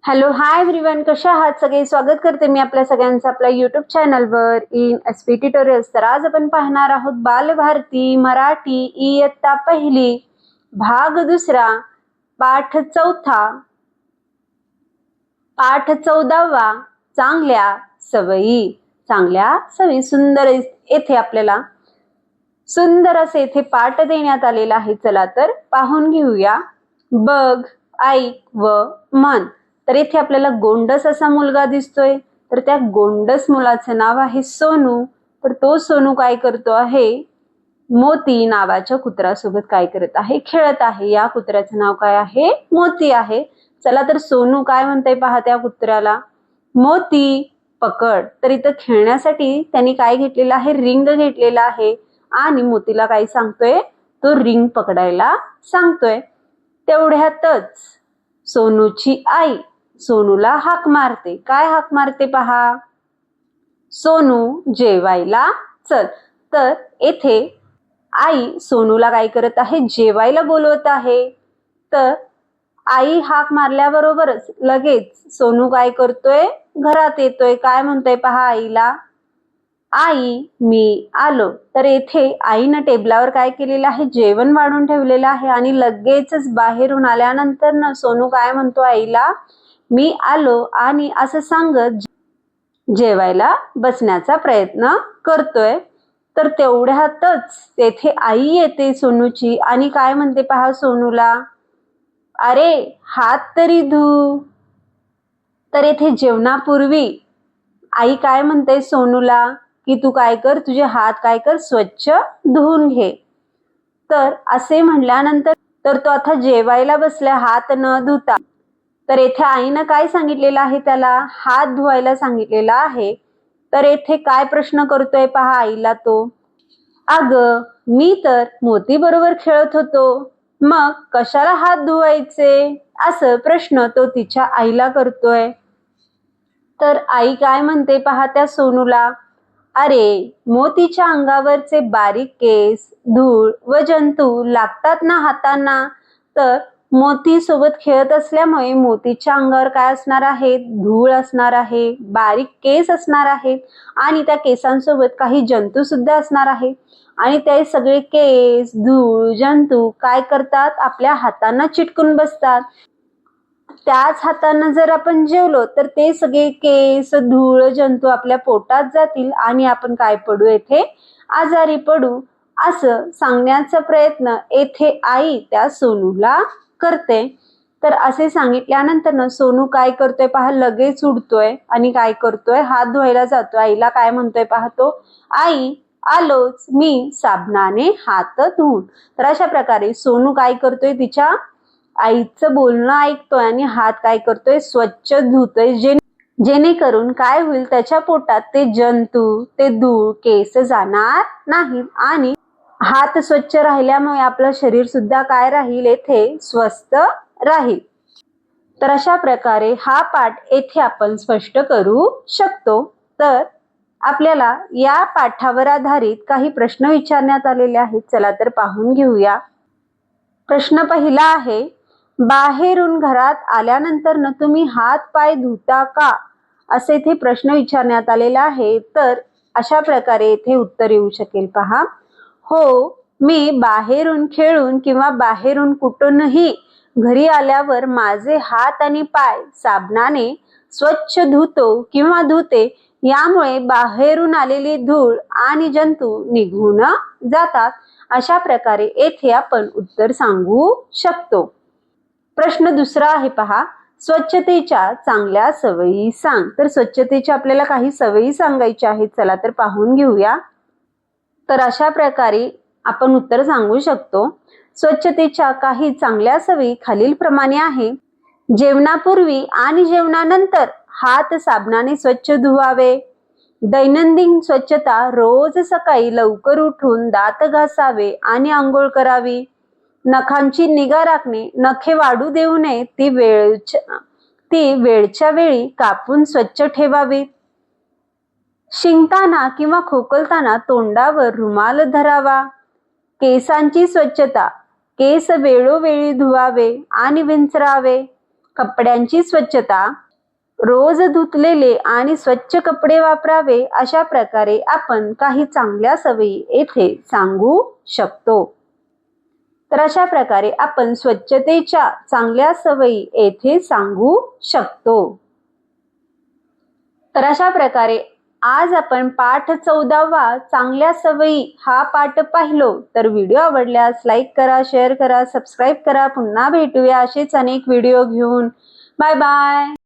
Hello hi everyone, कशा आहात सगळे? स्वागत करते मी आपल्या सगळ्यांचं आपल्या युट्यूब चॅनलवर इन एसपी ट्युटोरियल्स. तर आज आपण पाहणार आहोत बालभारती मराठी इयत्ता पहिली भाग दुसरा पाठ चौथा पाठ 14वा चांगल्या सवयी. चांगल्या सवयी सुंदर येथे आपल्याला सुंदर असे येथे पाठ देण्यात आलेला आहे. चला तर पाहून घेऊया. बघ, ऐक व म्हण. तर इथे आपल्याला गोंडस असा मुलगा दिसतोय. तर त्या गोंडस मुलाचं नाव आहे सोनू. तर तो सोनू काय करतो आहे? मोती नावाच्या कुत्र्यासोबत काय करत आहे? खेळत आहे. या कुत्र्याचं नाव काय आहे? मोती आहे. चला तर सोनू काय म्हणतंय पहा त्या कुत्र्याला, मोती पकड. तर इथं खेळण्यासाठी त्यांनी काय घेतलेलं आहे? रिंग घेतलेला आहे आणि मोतीला काय सांगतोय? तो रिंग पकडायला सांगतोय. तेवढ्यातच सोनूची आई सोनूला हाक मारते. काय हाक मारते पहा? सोनू जेवायला चल. तर येथे आई सोनूला काय करत आहे? जेवायला बोलवत आहे. तर आई हाक मारल्याबरोबरच लगेच सोनू काय करतोय? घरात येतोय. काय म्हणतोय पहा आईला? आई मी आलो. तर येथे आईनं टेबलावर काय केलेलं आहे? जेवण वाढून ठेवलेलं आहे आणि लगेचच बाहेरून आल्यानंतर ना सोनू काय म्हणतो आईला? मी आलो. आणि असं सांगत जेवायला बसण्याचा प्रयत्न करतोय. तर तेवढ्यातच तेथे आई येते सोनूची आणि काय म्हणते पहा सोनूला? अरे हात तरी धू. तर येथे जेवणापूर्वी आई काय म्हणते सोनूला की तू काय कर, तुझे हात काय कर, स्वच्छ धुवून घे. तर असे म्हणल्यानंतर तर तो आता जेवायला बसला हात न धुता. तर येथे आईनं काय सांगितलेलं आहे? त्याला हात धुवायला सांगितलेला आहे. तर येथे काय प्रश्न करतोय पहा आईला तो? अगं मी तर मोती बरोबर खेळत होतो, मग कशाला हात धुवायचे? असं प्रश्न तो तिच्या आईला करतोय. तर आई काय म्हणते पहा त्या सोनूला? अरे मोतीच्या अंगावरचे बारीक केस, धूळ व जंतू लागतात ना हातांना. तर मोती सोबत खेळत असल्यामुळे मोतीच्या अंगावर काय असणार आहे? धूळ असणार आहे, बारीक केस असणार आहेत आणि त्या केसांसोबत काही जंतू सुद्धा असणार आहे. आणि ते सगळे केस, धूळ, जंतू काय करतात? आपल्या हातांना चिटकून बसतात. त्याच हातांना जर आपण जेवलो तर ते सगळे केस, धूळ, जंतू आपल्या पोटात जातील आणि आपण काय पडू? येथे आजारी पडू. असं सांगण्याचा प्रयत्न येथे आई त्या सोनूला करते. तर असे सांगितल्यानंतर ना सोनू काय करतोय पहा? लगेच उठतोय आणि काय करतोय? हात धुवायला जातोय. आईला काय म्हणतोय पहा तो? आई आलोच, मी साबणाने हात धुवून. तर अशा प्रकारे सोनू काय करतोय? तिच्या आईचं बोलणं ऐकतोय आणि हात काय करतोय? स्वच्छ धुतोय. जेणेकरून काय होईल? त्याच्या पोटात ते जंतू, ते धूळ, केस जाणार नाहीत आणि हात स्वच्छ राहिल्यामुळे आपलं शरीर सुद्धा काय राहील? येथे स्वस्थ राहील. तर अशा प्रकारे हा पाठ येथे आपण स्पष्ट करू शकतो. तर आपल्याला या पाठावर आधारित काही प्रश्न विचारण्यात आलेले आहेत. चला तर पाहून घेऊया. प्रश्न पहिला आहे, बाहेरून घरात आल्यानंतर न तुम्ही हात पाय धुता का? असे इथे प्रश्न विचारण्यात आलेला आहे. तर अशा प्रकारे इथे उत्तर येऊ शकेल पहा. हो, मी बाहेरून खेळून किंवा बाहेरून कुठूनही घरी आल्यावर माझे हात आणि पाय साबणाने स्वच्छ धुतो किंवा धुते. यामुळे बाहेरून आलेली धूळ आणि जंतू निघून जातात. अशा प्रकारे येथे आपण उत्तर सांगू शकतो. प्रश्न दुसरा आहे पहा, स्वच्छतेच्या चांगल्या सवयी सांग. तर स्वच्छतेच्या आपल्याला काही सवयी सांगायच्या आहेत. चला तर पाहून घेऊया. तर अशा प्रकारे आपण उत्तर सांगू शकतो. स्वच्छतेच्या काही चांगल्या सवयी खालीलप्रमाणे आहे. जेवणापूर्वी आणि जेवणानंतर हात साबणाने स्वच्छ धुवावे. दैनंदिन स्वच्छता रोज सकाळी लवकर उठून दात घासावे आणि आंघोळ करावी. नखांची निगा राखणे. नखे वाढू देऊ नये. ती वेळच्या वेळी कापून स्वच्छ ठेवावीत. शिंकताना किंवा खोकलताना तोंडावर रुमाल धरावा. केसांची स्वच्छता. केस वेळोवेळी धुवावे आणि विंचरावे. कपड्यांची स्वच्छता, रोज धुतलेले आणि स्वच्छ कपडे वापरावे, अशा प्रकारे आपण काही चांगल्या सवयी येथे सांगू शकतो. तर अशा प्रकारे आपण स्वच्छतेच्या चांगल्या सवयी येथे सांगू शकतो. तर अशा प्रकारे आज आपण पाठ 14वा चांगल्या सवयी हा पाठ पाहिलो. तर व्हिडिओ आवडल्यास लाईक करा, शेअर करा, सबस्क्राईब करा. पुन्हा भेटूया असेच अनेक व्हिडिओ घेऊन. Bye bye.